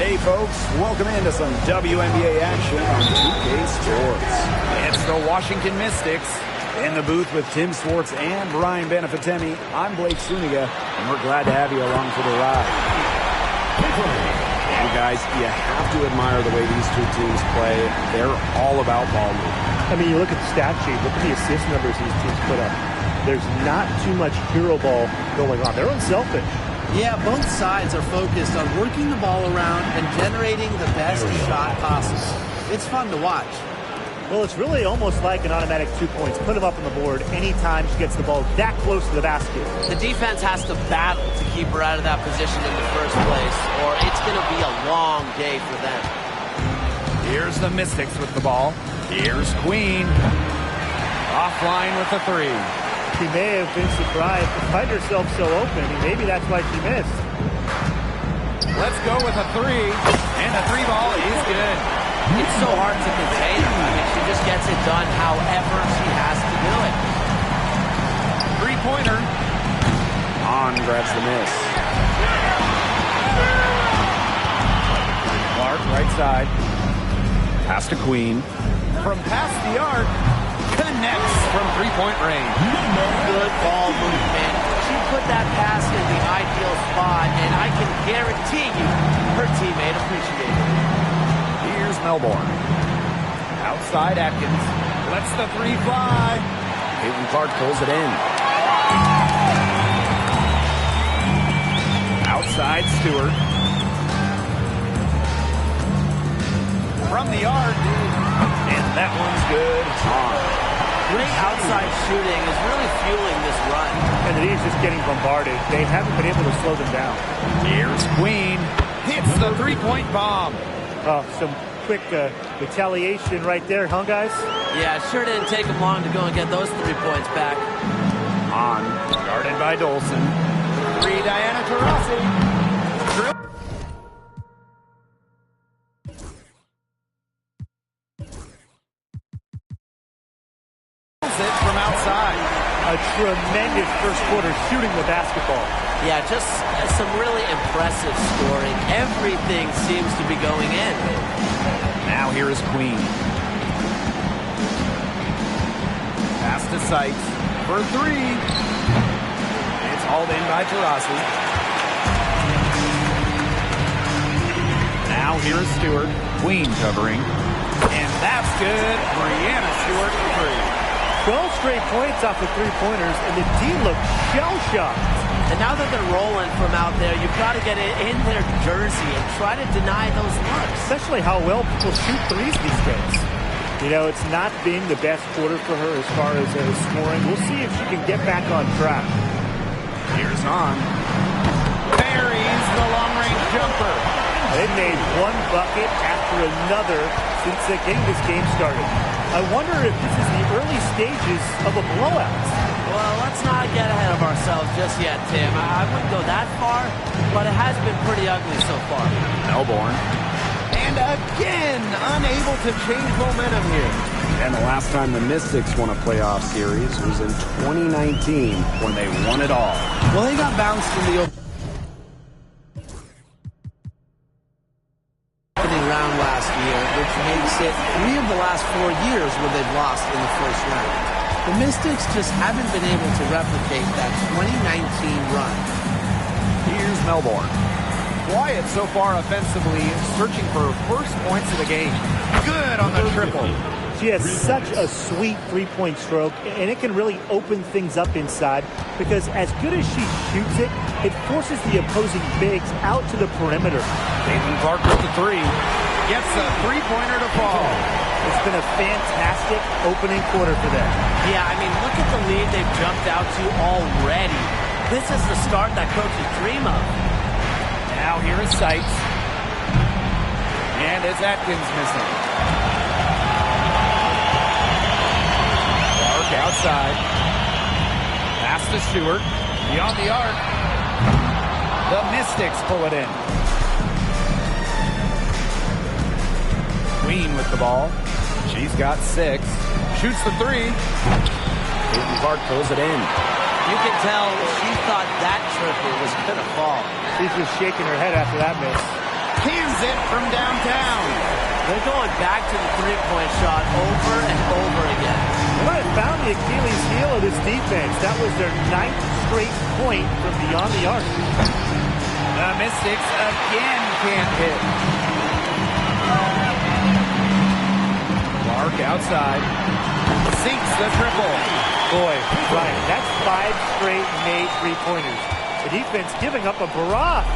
Hey folks, welcome into some WNBA action on 2K Sports. It's the Washington Mystics. In the booth with Tim Swartz and Brian Benefitemi, I'm Blake Suniga, and we're glad to have you along for the ride. And guys, you have to admire the way these two teams play. They're all about ball movement. I mean, you look at the stat sheet, look at the assist numbers these teams put up. There's not too much hero ball going on. They're unselfish. Yeah, both sides are focused on working the ball around and generating the best shot possible. It's fun to watch. Well, it's really almost like an automatic 2 points. Put them up on the board anytime she gets the ball that close to the basket. The defense has to battle to keep her out of that position in the first place, or it's going to be a long day for them. Here's the Mystics with the ball. Here's Queen. Offline with the three. She may have been surprised to find herself so open. Maybe that's why she missed. Let's go with a three. And the three ball is good. It's so hard to contain her. I mean, she just gets it done however she has to do it. Three-pointer. On grabs the miss. Clark, right side. Pass to Queen. From past the arc. Connects from three-point range. Good ball movement. She put that pass in the ideal spot, and I can guarantee you her teammate appreciated it. Here's Melbourne. Outside Atkins. Lets the three fly. Caitlin Clark pulls it in. Outside Stewart. From the arc. And that one's good. On. Great outside shooting is really fueling this run. And the E's just getting bombarded. They haven't been able to slow them down. Here's Queen. Hits the three-point bomb. Some quick retaliation right there, huh, guys? Yeah, it sure didn't take them long to go and get those 3 points back. On. Guarded by Dolson. Three, Diana Taurasi. It from outside. A tremendous first quarter shooting the basketball. Yeah, just some really impressive scoring. Everything seems to be going in. Now here is Queen. Pass to Sykes for three. It's hauled in by Taurasi. Now here is Stewart. Queen covering. And that's good. Brianna Stewart for three. 12 straight points off the three-pointers, and the team looks shell-shocked. And now that they're rolling from out there, you've got to get it in their jersey and try to deny those looks. Especially how well people shoot threes these days. You know, it's not been the best quarter for her as far as scoring. We'll see if she can get back on track. Here's on. Buries the long-range jumper. They've made one bucket after another since this game started. I wonder if this is the early stages of a blowout. Well, let's not get ahead of ourselves just yet, Tim. I wouldn't go that far, but it has been pretty ugly so far. Melbourne. And again, unable to change momentum here. And the last time the Mystics won a playoff series was in 2019 when they won it all. Well, they got bounced in the opening round last year, which makes it 3 of the last 4 years where they've lost in the first round. The Mystics just haven't been able to replicate that 2019 run. Here's Melbourne. Quiet so far offensively, searching for first points of the game. Good on the triple. She has such a sweet three-point stroke, and it can really open things up inside because as good as she shoots it, it forces the opposing bigs out to the perimeter. Caitlin Clark with the three. Gets a three-pointer to fall. It's been a fantastic opening quarter for them. Yeah, I mean, look at the lead they've jumped out to already. This is the start that coaches dream of. Now here is Sykes. And it's Atkins missing. Clark outside. Pass to Stewart. Beyond the arc. The Mystics pull it in. Queen with the ball. She's got 6. Shoots the three. Caitlin Clark pulls it in. You can tell she thought that triple was going to fall. She's just shaking her head after that miss. Cans it from downtown. They're going back to the three-point shot over and over again. Well, it found the Achilles heel of this defense. That was their 9th straight point from beyond the arc. The Mystics again can't hit. Clark outside. Sinks the triple. Boy, Brian, that's 5 straight made three-pointers. The defense giving up a barrage.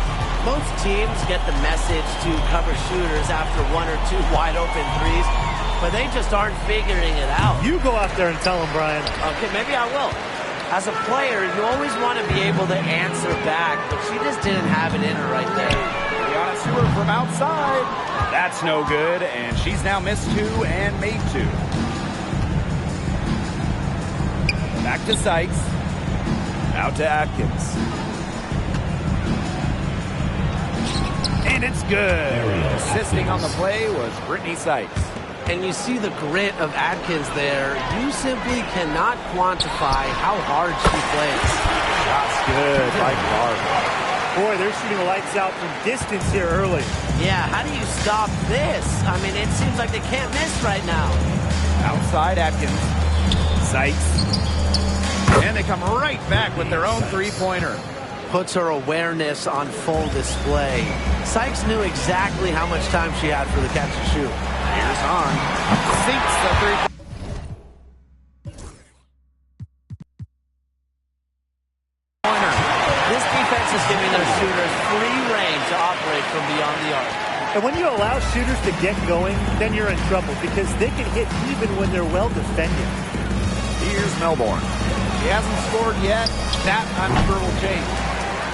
Most teams get the message to cover shooters after 1 or 2 wide-open threes, but they just aren't figuring it out. You go out there and tell them, Brian. Okay, maybe I will. As a player, you always want to be able to answer back, but she just didn't have it in her right there. Brianna Stewart from outside. That's no good, and she's now missed 2 and made 2. Back to Sykes. Out to Atkins. And it's good. Assisting on the play was Brittany Sykes. And you see the grit of Atkins there. You simply cannot quantify how hard she plays. That's good by Clark. Boy, they're shooting lights out from distance here early. Yeah, how do you stop this? I mean, it seems like they can't miss right now. Outside Atkins. Sykes. And they come right back with their own three-pointer. Puts her awareness on full display. Sykes knew exactly how much time she had for the catch and shoot. Here's on. Sinks the three-pointer. This defense is giving their shooters free reign to operate from beyond the arc. And when you allow shooters to get going, then you're in trouble because they can hit even when they're well defended. Here's Melbourne. She hasn't scored yet. That, I'm sure, will change.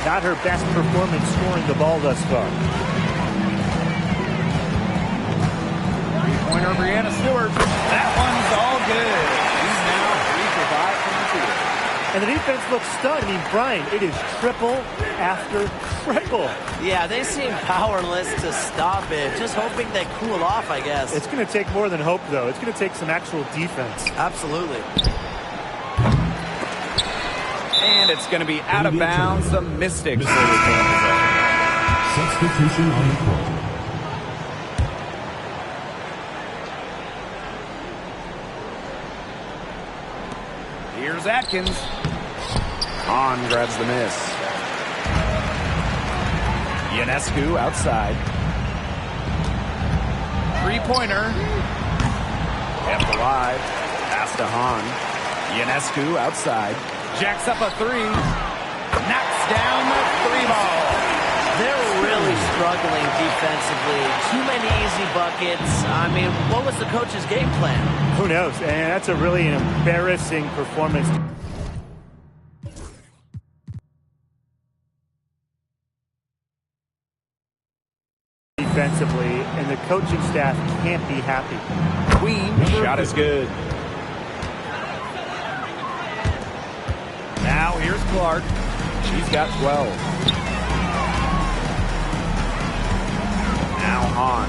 Not her best performance scoring the ball thus far. Three-pointer, Brianna Stewart. That one's all good. She's now 3 for 5 from the field. And the defense looks stunned. I mean, Brian, it is triple after triple. Yeah, they seem powerless to stop it. Just hoping they cool off, I guess. It's going to take more than hope, though. It's going to take some actual defense. Absolutely. And it's going to be out of bounds. The Mystics. Substitution on the court. Here's Atkins. Hahn grabs the miss. Ionescu outside. Three-pointer. Kept alive. Pass to Hahn. Ionescu outside. Jacks up a 3. Knocks down the 3-ball. They're really struggling defensively. Too many easy buckets. I mean, what was the coach's game plan? Who knows? And that's a really embarrassing performance. Defensively, and the coaching staff can't be happy. Queen, shot is good. Now here's Clark. She's got 12. Now Hahn.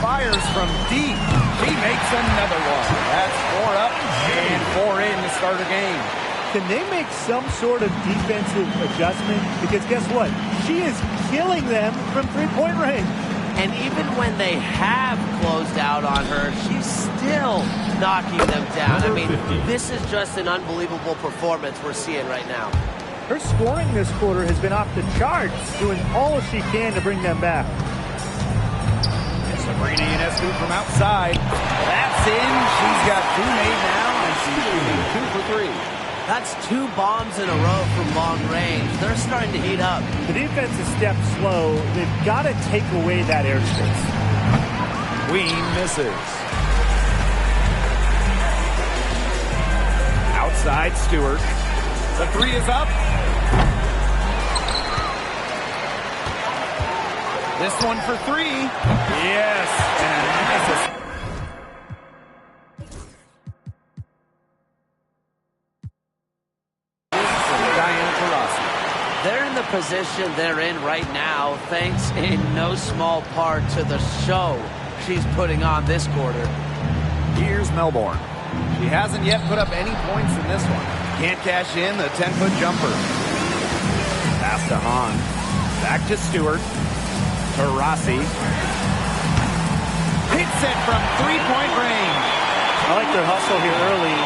Fires from deep. She makes another one. That's 4 up and 4 in to start a game. Can they make some sort of defensive adjustment? Because guess what? She is killing them from three-point range. And even when they have closed out on her, she's still knocking them down. I mean, this is just an unbelievable performance we're seeing right now. Her scoring this quarter has been off the charts, doing all she can to bring them back. Sabrina Ionescu from outside. That's in. She's got 2 made now, and she's shooting 2 for 3. That's 2 bombs in a row from long range. They're starting to heat up. The defense is stepped slow. They've got to take away that airspace. Queen misses. Outside Stewart. The 3 is up. This one for 3. Yes. And misses. They're in the position they're in right now, thanks in no small part to the show she's putting on this quarter. Here's Melbourne. She hasn't yet put up any points in this one. Can't cash in the 10-foot jumper. Pass to Hahn. Back to Stewart. to Rossi. Hits it from three-point range. I like their hustle here early.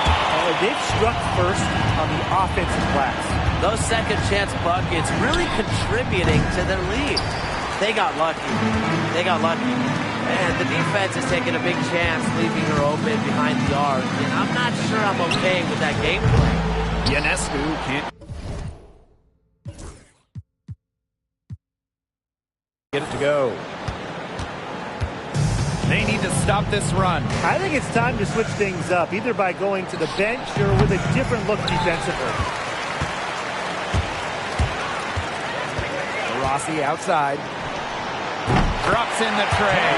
They've struck first on the offensive glass. Those second chance buckets really contributing to their lead. They got lucky. They got lucky. And the defense is taking a big chance, leaving her open behind the arc. And I'm not sure I'm okay with that gameplay. Ionescu can't get it to go. They need to stop this run. I think it's time to switch things up, either by going to the bench or with a different look defensively. Rossi outside. Drops in the tray.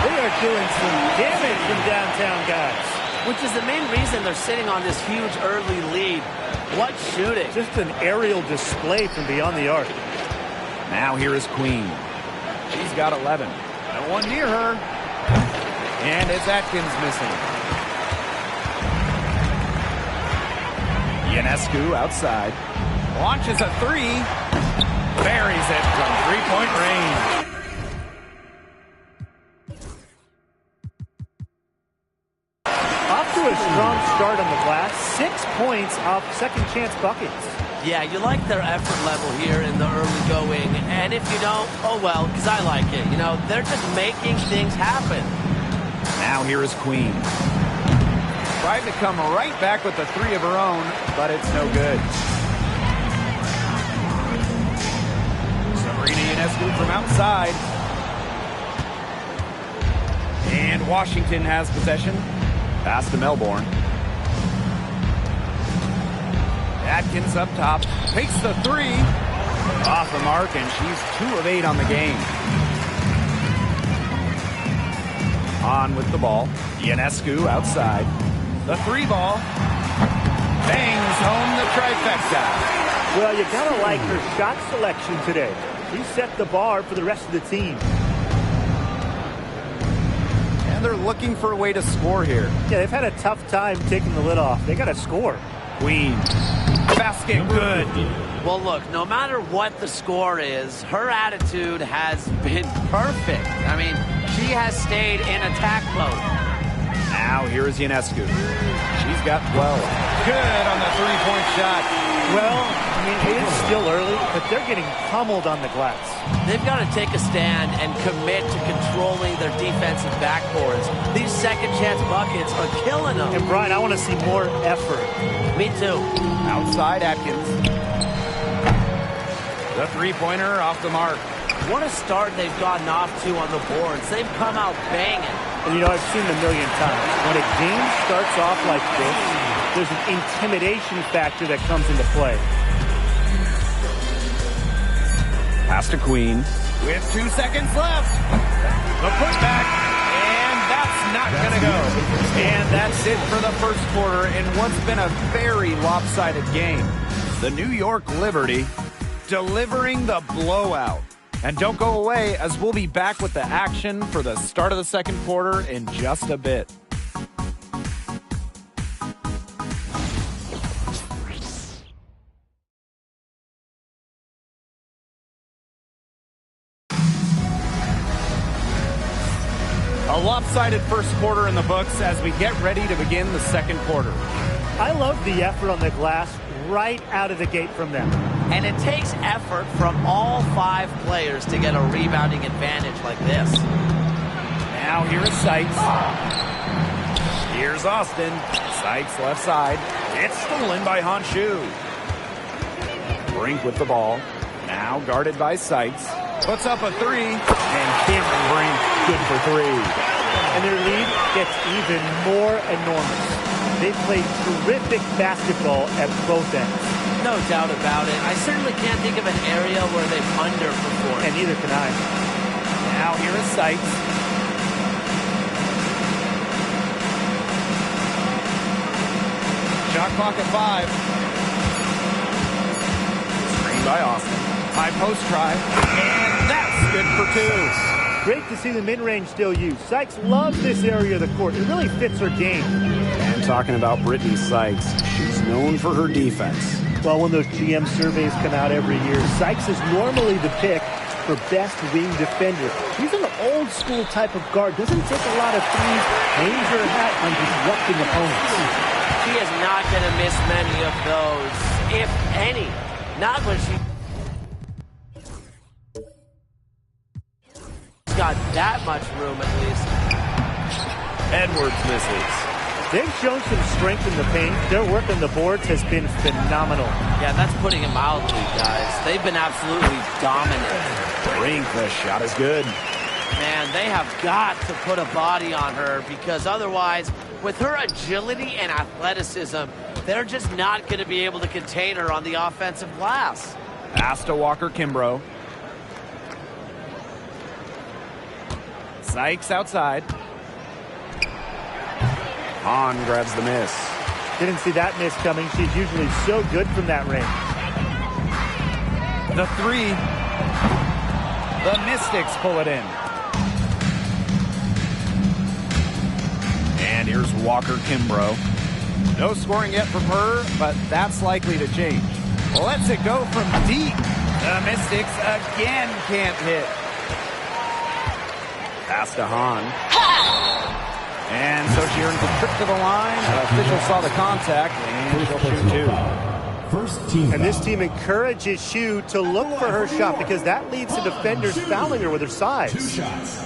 They are doing some damage from downtown guys. Which is the main reason they're sitting on this huge early lead. What shooting. Just an aerial display from beyond the arc. Now here is Queen. She's got 11. No one near her. And it's Atkins missing. Ionescu outside. Launches a three. Buries it from three-point range. Off to a strong start on the glass. 6 points off second chance buckets. Yeah, you like their effort level here in the early going. And if you don't, oh well, because I like it. You know, they're just making things happen. Now here is Queen. Tried to come right back with the three of her own, but it's no good. Sabrina Ionescu from outside. And Washington has possession. Pass to Melbourne. Atkins up top. Takes the three. Off the mark, and she's 2 of 8 on the game. On with the ball. Ionescu outside. The three ball. Bangs home the trifecta. Well, you gotta like her shot selection today. She set the bar for the rest of the team. And they're looking for a way to score here. Yeah, they've had a tough time taking the lid off. They gotta score. Queen. Basket good. Well, look, no matter what the score is, her attitude has been perfect. I mean, she has stayed in attack mode. Now here is Ionescu. She's got 12. Good on the three-point shot. Well, I mean, it is still early, but they're getting pummeled on the glass. They've got to take a stand and commit to controlling their defensive backboards. These second chance buckets are killing them. And Brian, I want to see more effort. Me too. Outside Atkins. The three-pointer off the mark. What a start they've gotten off to on the boards. They've come out banging. And, you know, I've seen it a million times. When a game starts off like this, there's an intimidation factor that comes into play. Pass to Queen. With 2 seconds left. The putback. And that's not going to go. And that's it for the first quarter in what's been a very lopsided game. The New York Liberty delivering the blowout. And don't go away, as we'll be back with the action for the start of the second quarter in just a bit. A lopsided first quarter in the books as we get ready to begin the second quarter. I love the effort on the glass right out of the gate from them. And it takes effort from all 5 players to get a rebounding advantage like this. Now here is Sykes. Here's Austin. Sykes left side. It's stolen by Honshu. Brink with the ball. Now guarded by Sykes. Puts up a three. And Cameron Brink good for 3. And their lead gets even more enormous. They played terrific basketball at both ends. No doubt about it. I certainly can't think of an area where they've underperformed. And neither can I. Now here is Sykes. Shot clock at 5. Screen by Austin. High post try. And that's good for 2. Great to see the mid-range still used. Sykes loves this area of the court. It really fits her game. And talking about Brittany Sykes, she's known for her defense. Well, when those GM surveys come out every year, Sykes is normally the pick for best wing defender. He's an old school type of guard. Doesn't take a lot of threes. Hangs her hat on disrupting opponents. She is not going to miss many of those, if any. Not when she's got that much room, at least. Edwards misses. They've shown some strength in the paint. Their work on the boards has been phenomenal. Yeah, that's putting it mildly, guys. They've been absolutely dominant. Brink, the shot is good. Man, they have got to put a body on her because otherwise, with her agility and athleticism, they're just not going to be able to contain her on the offensive glass. Pass to Walker-Kimbrough. Sykes outside. Hahn grabs the miss. Didn't see that miss coming. She's usually so good from that range. The three. The Mystics pull it in. And here's Walker-Kimbrough. No scoring yet from her, but that's likely to change. Lets it go from deep. The Mystics again can't hit. Pass to Hahn. And so she earns a trip to the line. Officials saw the contact, and she'll shoot two. First team. And this team encourages Shu to look for her shot because that leads to defenders fouling her with her size. 2 shots.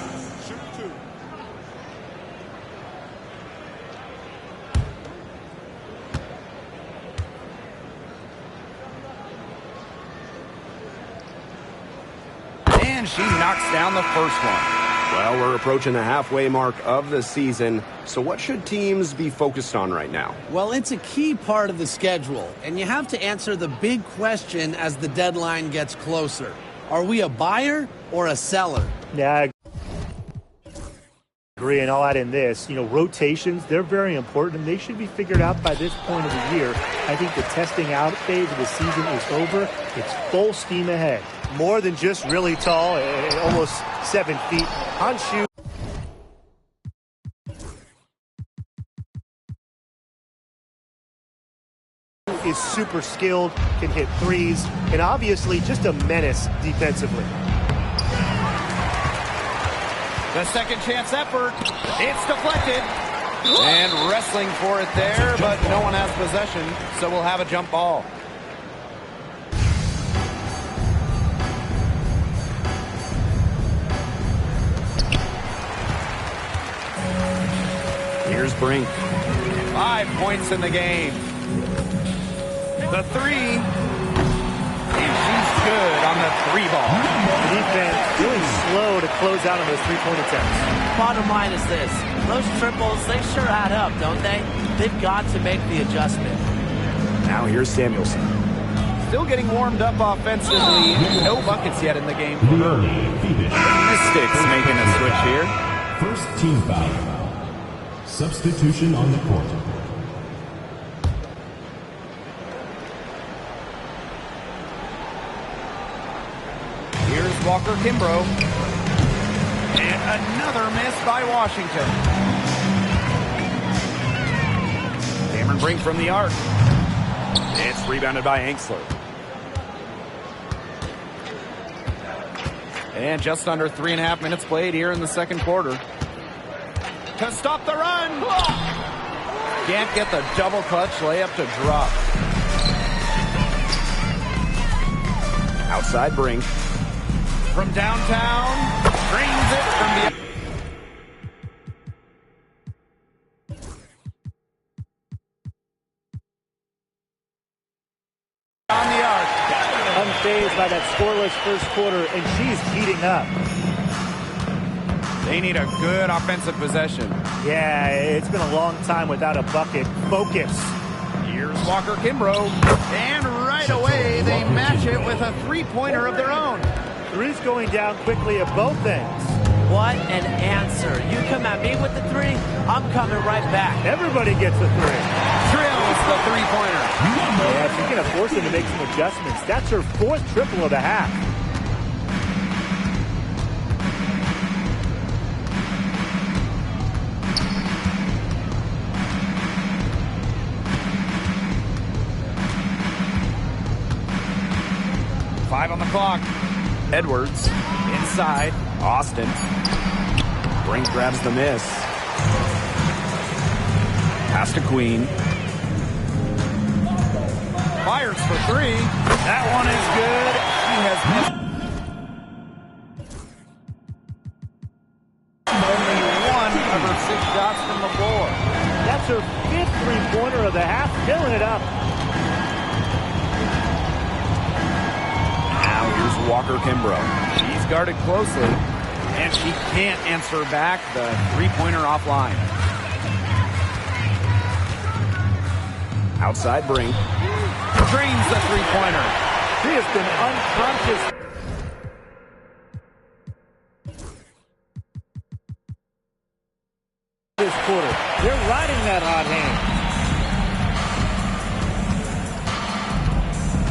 And she knocks down the first one. Well, we're approaching the halfway mark of the season, so what should teams be focused on right now? Well, it's a key part of the schedule, and you have to answer the big question as the deadline gets closer. Are we a buyer or a seller? Yeah, I agree, and I'll add in this. Rotations, they're very important, and they should be figured out by this point of the year. I think the testing out phase of the season is over. It's full steam ahead. More than just really tall, almost 7 feet. Hanshu is super skilled, can hit threes, and obviously just a menace defensively. The second chance effort. It's deflected. And wrestling for it there, but no one has possession, so we'll have a jump ball. Here's Brink. 5 points in the game. The three. And she's good on the 3-ball. The defense really slow to close out on those 3-point attempts. Bottom line is this. Those triples, they sure add up, don't they? They've got to make the adjustment. Now here's Samuelson. Still getting warmed up offensively. No buckets yet in the game. Mystics making a switch here. First team foul. Substitution on the court. Here's Walker-Kimbrough. And another miss by Washington. Cameron Brink from the arc. It's rebounded by Anxler. And just under 3.5 minutes played here in the second quarter. To stop the run. Can't get the double clutch layup to drop. Outside Brink. From downtown. Drains it from the... on the arc. Unfazed by that scoreless first quarter, and she's heating up. They need a good offensive possession. Yeah, it's been a long time without a bucket. Focus. Here's Walker-Kimbrough. And right away, they match it with a 3-pointer of their own. Three's going down quickly at both ends. What an answer. You come at me with the 3, I'm coming right back. Everybody gets a 3. Drills the 3-pointer. Yeah, she's going to force him to make some adjustments. That's her 4th triple of the half. Five on the clock. Edwards inside. Austin. Brink grabs the miss. Pass to Queen. Fires for three. That one is good. He has missed. Only one of her 6 shots from the floor. That's her 5th three-pointer of the half, filling it up. Now here's Walker Kimbrough. She's guarded closely, and she can't answer back the three-pointer offline. Outside Brink. Drains the three-pointer. She has been unconscious. This quarter. They're riding that hot hand.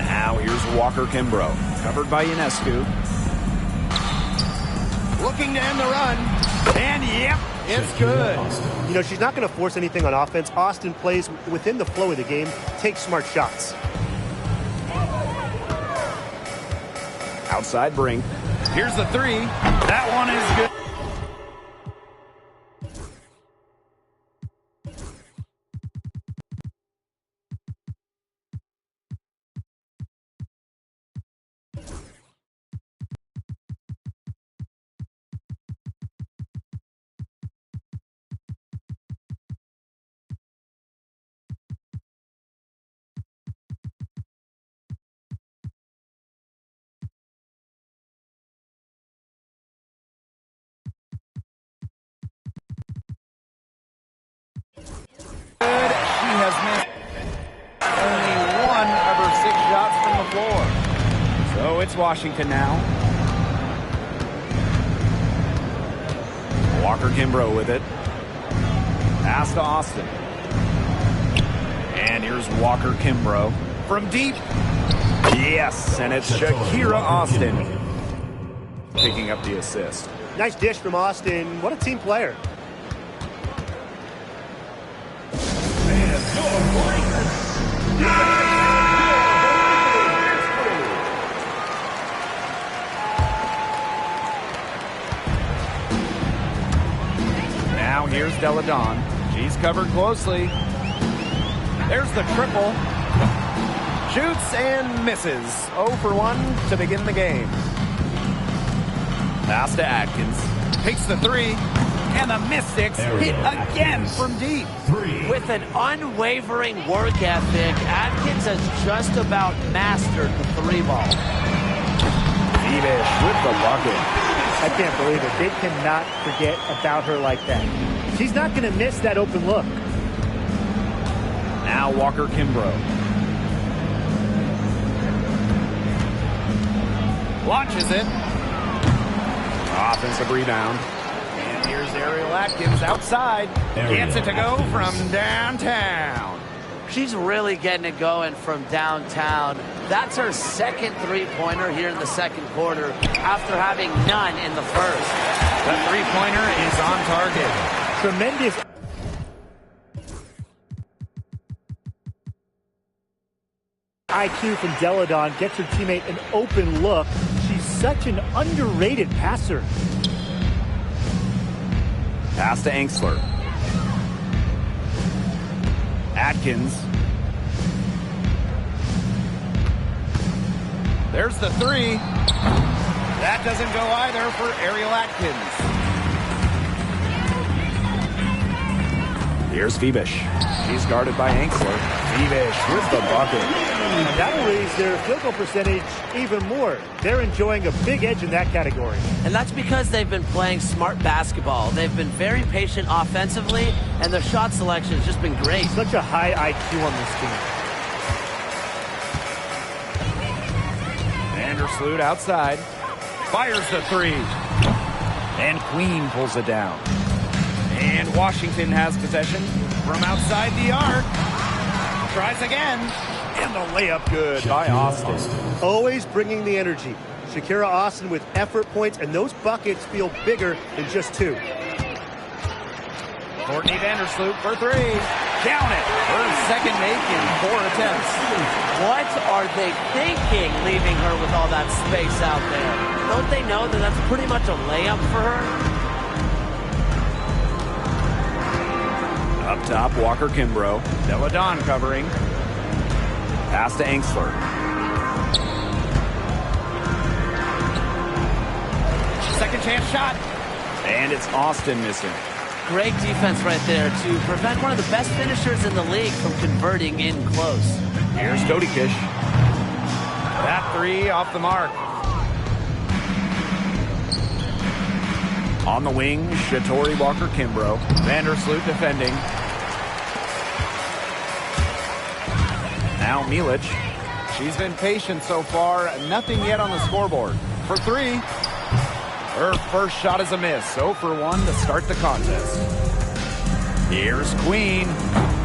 Now here's Walker Kimbrough. Covered by Ionescu. Looking to end the run. And yep, it's good. You know, she's not going to force anything on offense. Austin plays within the flow of the game, takes smart shots. Outside Brink. Here's the three. That one is good. She has missed only one of her 6 shots from the floor. So it's Washington now. Walker Kimbrough with it. Pass to Austin. And here's Walker Kimbrough from deep. Yes, and it's Shakira Austin picking up the assist. Nice dish from Austin. What a team player. Now here's Deladon. She's covered closely. There's the triple. Shoots and misses. 0 for 1 to begin the game. Pass to Atkins. Takes the three. And the Mystics hit again from deep. With an unwavering work ethic, Atkins has just about mastered the 3-ball. Beavish with the bucket. I can't believe it. They cannot forget about her like that. She's not going to miss that open look. Now Walker Kimbrough. Launches it. Offensive rebound. And here's Ariel Atkins outside. Gets it to go from downtown. She's really getting it going from downtown. That's her 2nd three-pointer here in the 2nd quarter after having none in the first. The three-pointer is on target. Tremendous. IQ from Deladon gets her teammate an open look. She's such an underrated passer. Pass to Angsler. Atkins. There's the three. That doesn't go either for Ariel Atkins. Here's Feebish. He's guarded by Angsler. Feebish with the bucket. And that'll raise their field goal percentage even more. They're enjoying a big edge in that category. And that's because they've been playing smart basketball. They've been very patient offensively, and their shot selection has just been great. Such a high IQ on this team. Vandersloot outside. Fires the three. And Queen pulls it down. And Washington has possession from outside the arc. Tries again. And the layup good by Austin. Always bringing the energy. Shakira Austin with effort points, and those buckets feel bigger than just 2. Courtney Vandersloot for three. Down it. Her second make in 4 attempts. What are they thinking, leaving her with all that space out there? Don't they know that that's pretty much a layup for her? Up top, Walker Kimbrough. Deladon covering. Pass to Angsler. Second chance shot. And it's Austin missing. Great defense right there to prevent one of the best finishers in the league from converting in close. Here's Dodikish. That three off the mark. On the wing, Shatori Walker Kimbrough. Vandersloot defending. Now Milic. She's been patient so far. Nothing yet on the scoreboard. For three. Her first shot is a miss. 0 for 1 to start the contest. Here's Queen.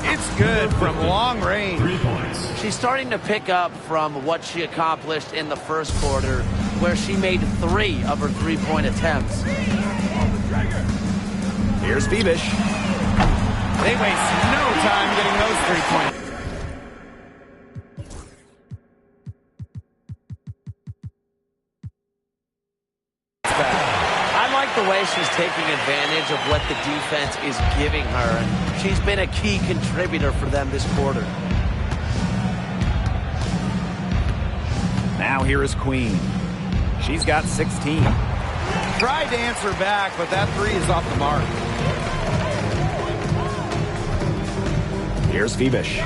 It's good from long range. 3 points. She's starting to pick up from what she accomplished in the first quarter, where she made 3 of her 3-point attempts. Here's Bebish. They waste no time getting those 3 points. The way she's taking advantage of what the defense is giving her. She's been a key contributor for them this quarter. Now here is Queen. She's got 16. Tried to answer back, but that three is off the mark. Here's Bebish.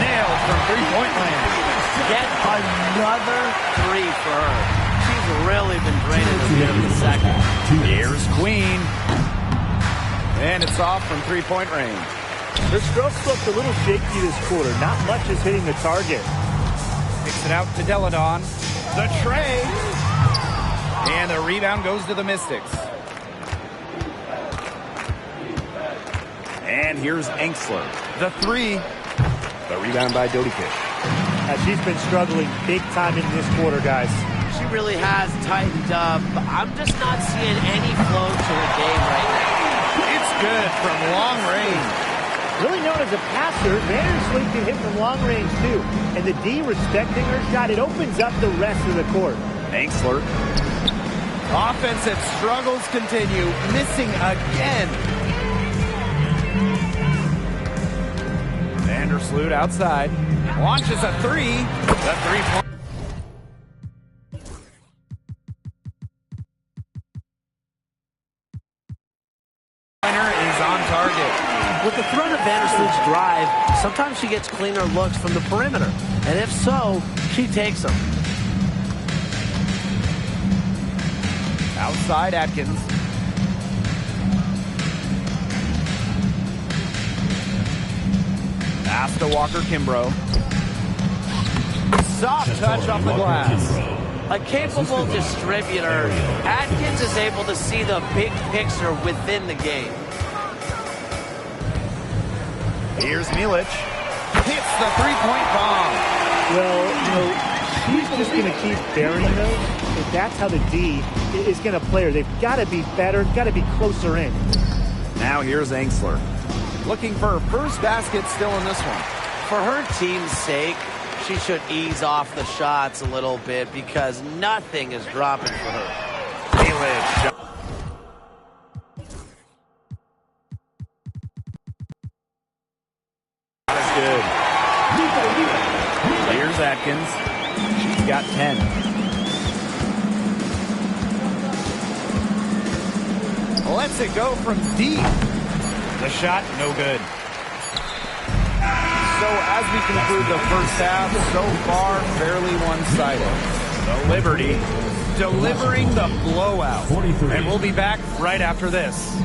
Nailed from three-point land. Get another 3 for her. Really been draining this game in the second. Here's Queen. And it's off from three-point range. Her strokes looked a little shaky this quarter. Not much is hitting the target. Kicks it out to Deladon. The tray. And the rebound goes to the Mystics. And here's Angsler. The three. The rebound by Dodikish. She's been struggling big time in this quarter, guys. She really has tightened up. I'm just not seeing any flow to her game right now. It's good from long range. Really known as a passer, Vandersloot can hit from long range too. And the D respecting her shot, it opens up the rest of the court. Angsler. Offensive struggles continue. Missing again. Vandersloot outside. Launches a three. The three-point. With the threat of Vandersloot's drive, sometimes she gets cleaner looks from the perimeter. And if so, she takes them. Outside Atkins. Pass to Walker Kimbrough. Soft touch off the glass. A capable distributor, Atkins is able to see the big picture within the game. Here's Milic. Hits the three-point bomb. Well, she's just going to keep burying those. If that's how the D is going to play her, they've got to be better, got to be closer in. Now here's Angsler. Looking for her first basket still in this one. For her team's sake, she should ease off the shots a little bit because nothing is dropping for her. Milic. Good. Here's Atkins. She's got 10. Lets it go from deep. The shot, no good. So as we conclude the first half, so far fairly one-sided. The Liberty delivering the blowout. 43. And we'll be back right after this.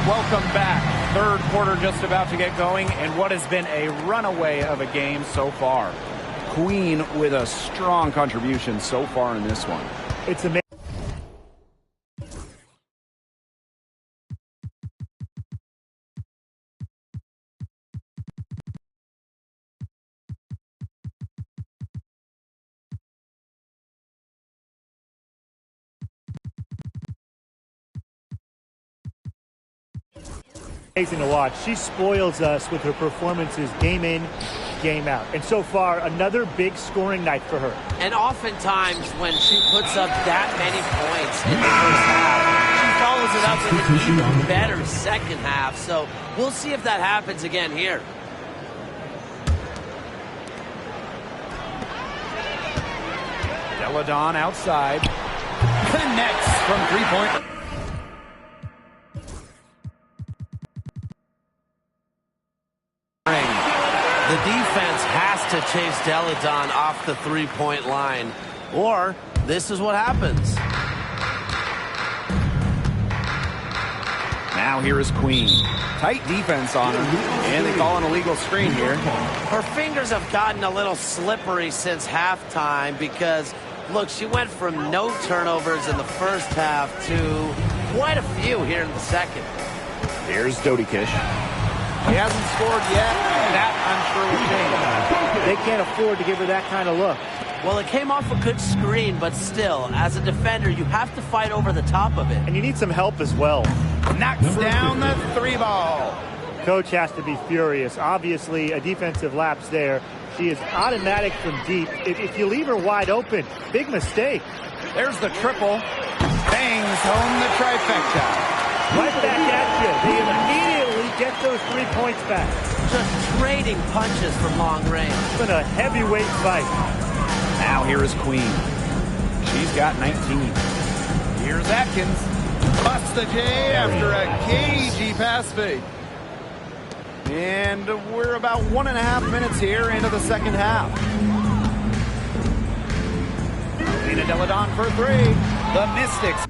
Welcome back. quarter just about to get going, and what has been a runaway of a game so far. Queen with a strong contribution so far in this one. It's amazing. Amazing to watch. She spoils us with her performances game in, game out. And so far, another big scoring night for her. And oftentimes when she puts up that many points in the first half, she follows it up with an even better second half. So we'll see if that happens again here. Deladon outside. Connects from three-point. The defense has to chase Deladon off the three-point line, or this is what happens. Now here is Queen. Tight defense on her, and they call an illegal screen here. Her fingers have gotten a little slippery since halftime because, look, she went from no turnovers in the first half to quite a few here in the second. Here's Dodikish. He hasn't scored yet. That, I'm sure, will change. They can't afford to give her that kind of look. Well, it came off a good screen, but still, as a defender, you have to fight over the top of it. And you need some help as well. Knocks down the three ball. Coach has to be furious. Obviously, a defensive lapse there. She is automatic from deep. If you leave her wide open, big mistake. There's the triple. Bangs home the trifecta. Right back at you. They immediately get those 3 points back. Just trading punches from long range. It's been a heavyweight fight. Now here is Queen. She's got 19. Here's Atkins. Busts the J after a cagey pass fake. And we're about 1.5 minutes here into the second half. Lena Deladon for three. The Mystics.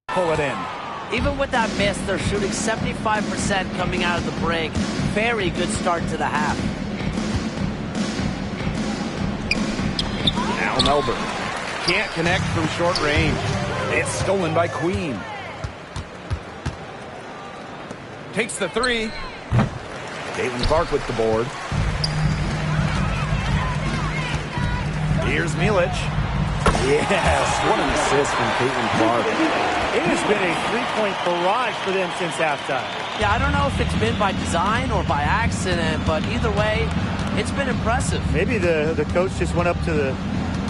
Pull it in. Even with that miss, they're shooting 75% coming out of the break. Very good start to the half. Now Melbourne. Can't connect from short range. It's stolen by Queen. Takes the three. Caitlin Clark with the board. Here's Milic. Yes, what an assist from Caitlin Clark. It has been a three-point barrage for them since halftime. Yeah, I don't know if it's been by design or by accident, but either way, it's been impressive. Maybe the coach just went up to the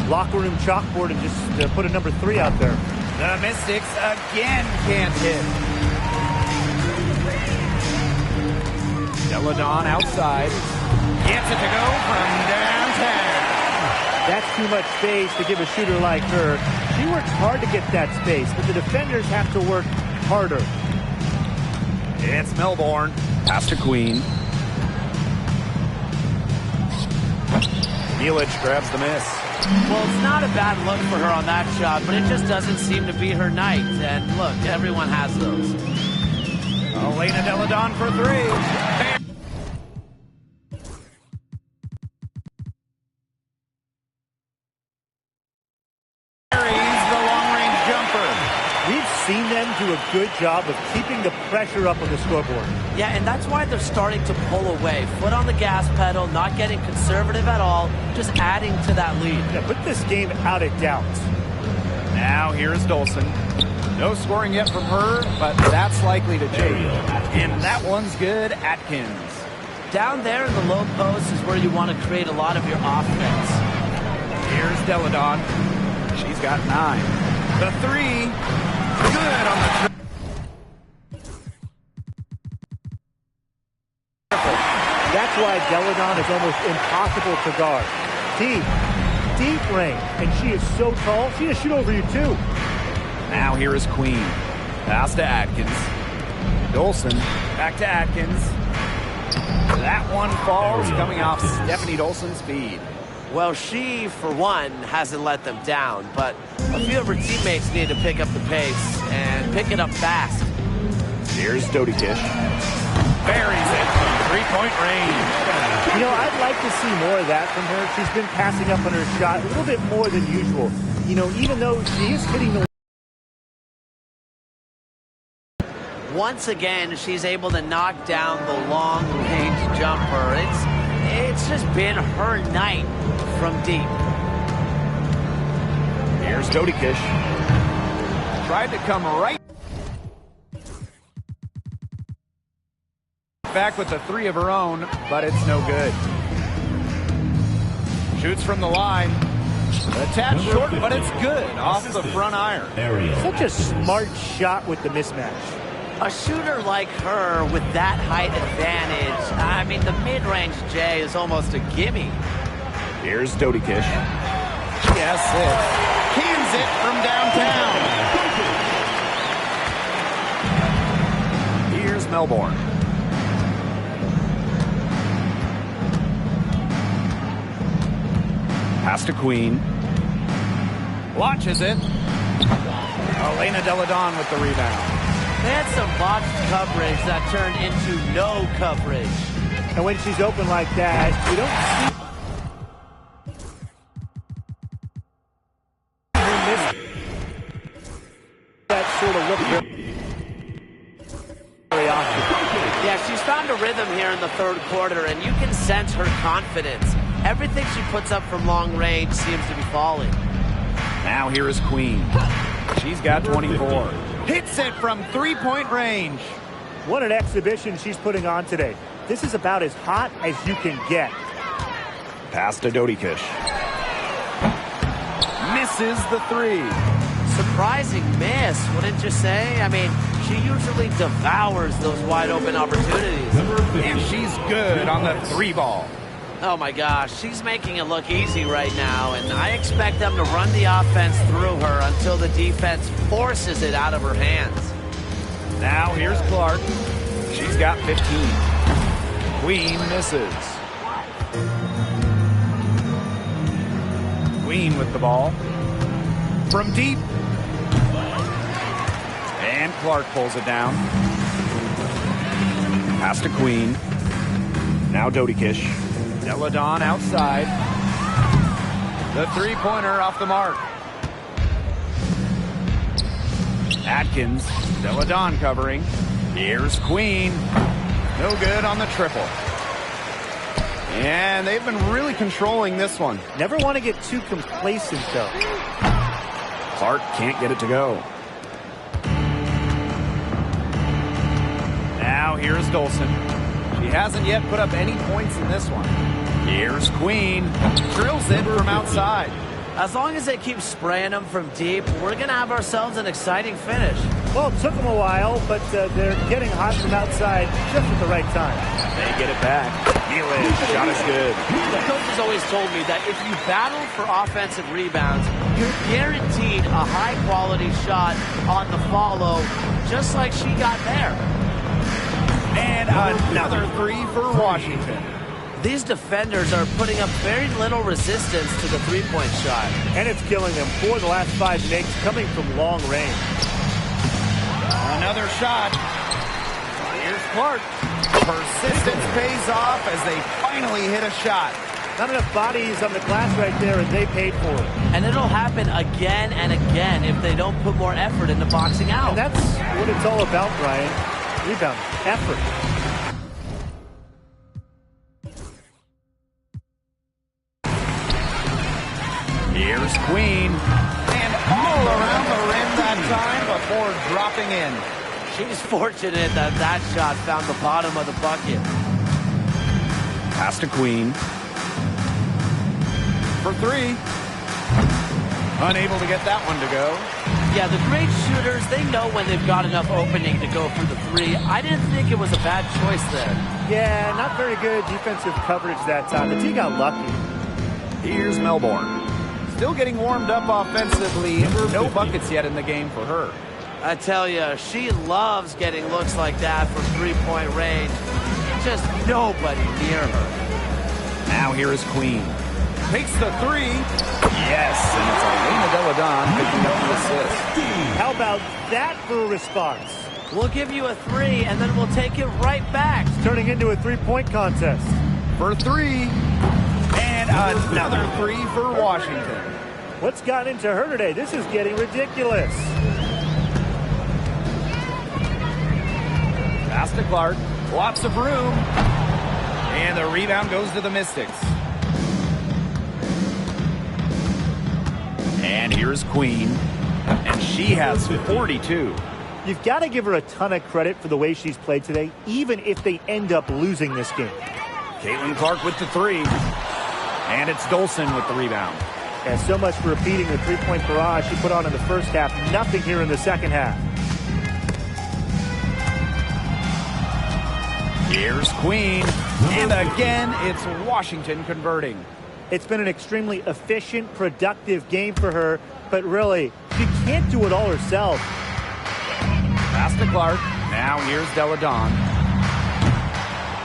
locker room chalkboard and just put a number 3 out there. The Mystics again can't hit. Deladon outside. Gets it to go from downtown. That's too much space to give a shooter like her. She works hard to get that space, but the defenders have to work harder. It's Melbourne. Pass to Queen. Milic grabs the miss. Well, it's not a bad look for her on that shot, but it just doesn't seem to be her night. And look, everyone has those. Elena Deladon for three. Seen them do a good job of keeping the pressure up on the scoreboard. Yeah, and that's why they're starting to pull away. Foot on the gas pedal, not getting conservative at all, just adding to that lead. Yeah, put this game out of doubt. Now here's Dolson. No scoring yet from her, but that's likely to change. And that one's good. Atkins. Down there in the low post is where you want to create a lot of your offense. Here's Deladon. She's got 9. The three. Good on the That's why Deladon is almost impossible to guard. Deep range, and she is so tall, she just shoot over you too. Now here is Queen. Pass to Atkins. Dolson, back to Atkins. That one falls, coming off Stephanie Dolson's speed. Well, she, for one, hasn't let them down, but A few of her teammates need to pick up the pace and pick it up fast. Here's Dodikish. Buries it from three-point range. You know, I'd like to see more of that from her. She's been passing up on her shot a little bit more than usual. You know, even though she is hitting the... Once again, she's able to knock down the long-range jumper. It's just been her night from deep. Here's Dodikish. Tried to come right back with the three of her own, but it's no good. Shoots from the line. A tad short, but it's good off the front iron. Such a smart shot with the mismatch. A shooter like her with that height advantage, I mean, the mid-range J is almost a gimme. Here's Dodikish. Yes, it cans it from downtown. Here's Melbourne. Pass to Queen. Launches it. Elena Deladon with the rebound. They had some botched coverage that turned into no coverage. And when she's open like that, you don't see that sort of look very often. Yeah, she's found a rhythm here in the third quarter, and you can sense her confidence. Everything she puts up from long range seems to be falling. Now here is Queen. She's got 24. Hits it from three-point range. What an exhibition she's putting on today. This is about as hot as you can get. Pass to Dodikish. Misses the three. Surprising miss, wouldn't you say? I mean, she usually devours those wide-open opportunities. And she's good on the three ball. Oh my gosh, she's making it look easy right now, and I expect them to run the offense through her until the defense forces it out of her hands. Now here's Clark. She's got 15. Queen misses. Queen with the ball. From deep. And Clark pulls it down. Pass to Queen. Now Dodikish. Deladon outside. The three-pointer off the mark. Atkins. Deladon covering. Here's Queen. No good on the triple. And they've been really controlling this one. Never want to get too complacent, though. Clark can't get it to go. Now here's Dolson. She hasn't yet put up any points in this one. Here's Queen. Drills it from outside. As long as they keep spraying them from deep, we're going to have ourselves an exciting finish. Well, it took them a while, but they're getting hot from outside just at the right time. They get it back. Nealon, shot is good. The coach has always told me that if you battle for offensive rebounds, you're guaranteed a high-quality shot on the follow, just like she got there. And another three for Washington. These defenders are putting up very little resistance to the three-point shot. And it's killing them. 4 of the last 5 makes coming from long range. Another shot. Here's Clark. Persistence pays off as they finally hit a shot. Not enough bodies on the glass right there, and they paid for it. And it'll happen again and again if they don't put more effort into boxing out. And that's what it's all about, Brian. Rebound, effort. Here's Queen. And all around the rim that time before dropping in. She's fortunate that that shot found the bottom of the bucket. Pass to Queen. For three. Unable to get that one to go. Yeah, the great shooters, they know when they've got enough opening to go for the three. I didn't think it was a bad choice there. Yeah, not very good defensive coverage that time. The team got lucky. Here's Melbourne. Still getting warmed up offensively. No buckets yet in the game for her. I tell you, she loves getting looks like that from three-point range. Just nobody near her. Now here is Queen. Takes the three. Yes, and it's Elena Deladon picking up the assist. How about that for a response? We'll give you a 3, and then we'll take it right back. It's turning into a three-point contest. For 3. And another 3 for Washington. What's gotten into her today? This is getting ridiculous. Pass to Clark. Lots of room. And the rebound goes to the Mystics. And here's Queen. And she has 42. You've got to give her a ton of credit for the way she's played today, even if they end up losing this game. Caitlin Clark with the 3. And it's Dolson with the rebound. And so much for repeating the three-point barrage she put on in the first half. Nothing here in the second half. Here's Queen. And again, it's Washington converting. It's been an extremely efficient, productive game for her, but really, she can't do it all herself. Pass to Clark. Now here's Deladon.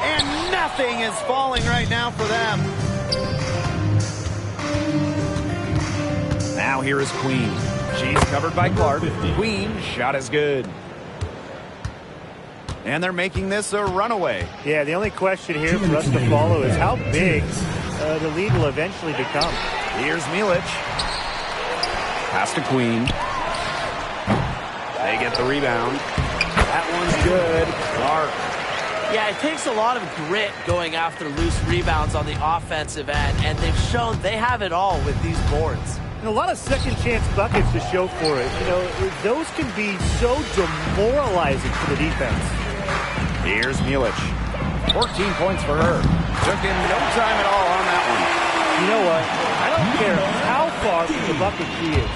And nothing is falling right now for them. Now here is Queen. She's covered by Clark. Queen, shot is good. And they're making this a runaway. Yeah, the only question here for us to follow is how big the lead will eventually become. Here's Milic. Pass to Queen. They get the rebound. That one's good. Clark. Yeah, it takes a lot of grit going after loose rebounds on the offensive end, and they've shown they have it all with these boards. And a lot of second chance buckets to show for it. You know, those can be so demoralizing for the defense. Here's Milic. 14 points for her. Took him no time at all on that one. You know what? I don't care how far from the bucket she is.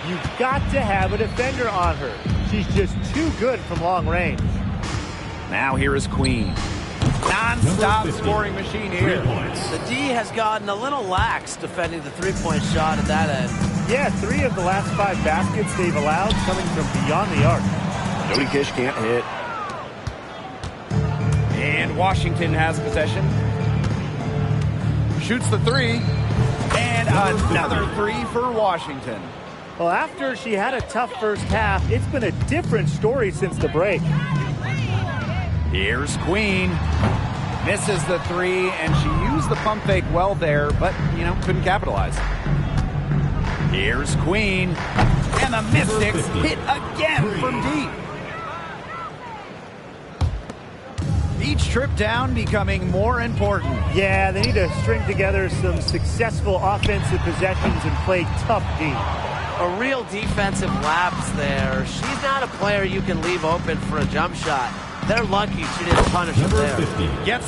You've got to have a defender on her. She's just too good from long range. Now here is Queen. Non-stop scoring machine here. The D has gotten a little lax defending the three-point shot at that end. Yeah, 3 of the last 5 baskets they've allowed coming from beyond the arc. Jody Kish can't hit. And Washington has possession. Shoots the 3. And another 3 for Washington. Well, after she had a tough first half, it's been a different story since the break. Here's Queen. Misses the 3, and she used the pump fake well there, but, couldn't capitalize. Here's Queen. And the Mystics hit again from deep. Each trip down becoming more important. Yeah, they need to string together some successful offensive possessions and play tough D. A real defensive lapse there. She's not a player you can leave open for a jump shot. They're lucky she didn't punish him there. Gets